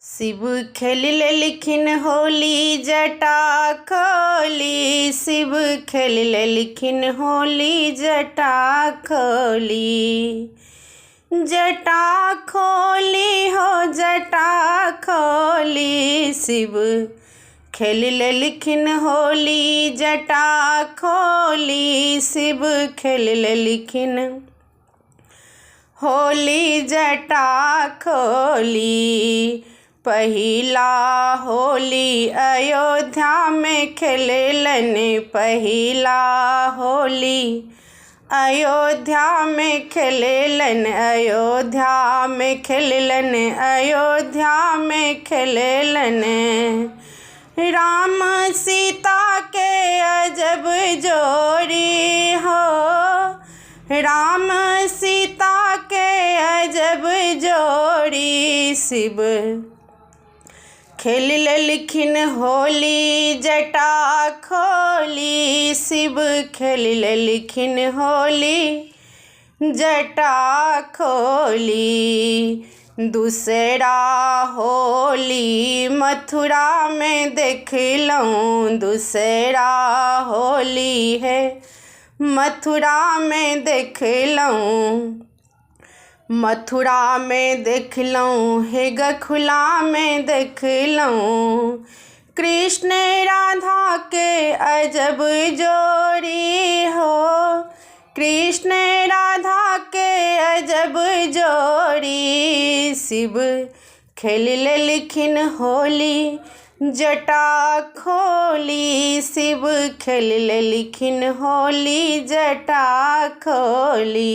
शिव खेलिले लिखिन होली जटा खोली। शिव खेलिले लिखिन होली जटा खोली। जटा खोली हो जटा खोली। शिव खेलिले लिखिन होली जटा खोली। शिव खेलिले लिखिन होली जटा खोली। पहिला होली अयोध्या में खेलेलन। पहिला होली अयोध्या में खेलेलन। अयोध्या में खेलेलन। अयोध्या में खेलेलन। राम सीता के अजब जोड़ी हो। राम सीता के अजब जोड़ी। शिव खेलिले लिखिन होली जटा खोली। शिव खेलिले लिखिन होली जटा खोली। दूसरा होली मथुरा में देखलऊँ। दूसरा होली है मथुरा में देखलऊँ। मथुरा में देखलऊँ हे गखुला में देखलऊँ। कृष्ण राधा के अजब जोड़ी हो। कृष्ण राधा के अजब जोड़ी। शिव खेलिले लिखिन होली जटा खोली। शिव खेलिले लिखिन होली जटा खोली।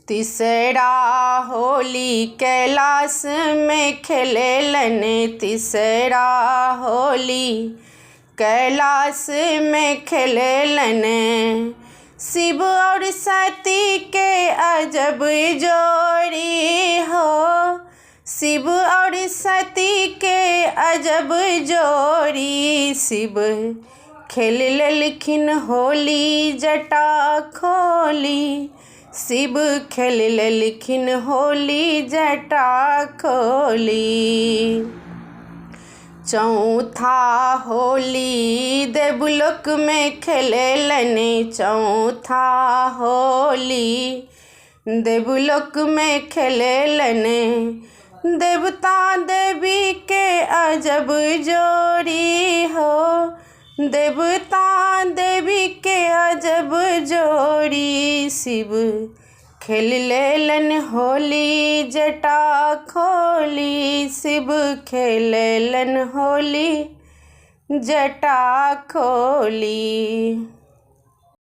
तीसरा होली कैलाश में खेलेलन। तीसरा होली कैलाश में खेलेलन। शिव और सती के अजब जोड़ी हो। शिव और सती के अजब जोड़ी। शिव खेलिले लिखिन होली जटा खोली। शिव खेलिले लिखिन होली जटा खोली। चौथा होली देवलोक में खेलेलन। चौथा होली देवलोक में खेलेलन। देवता देवी के अजब जोड़ी हो। देवता देवी के अजब जोड़ी। शिव खेलिलेलन होली जटा खोली। शिव खेलिलेलन होली जटा खोली।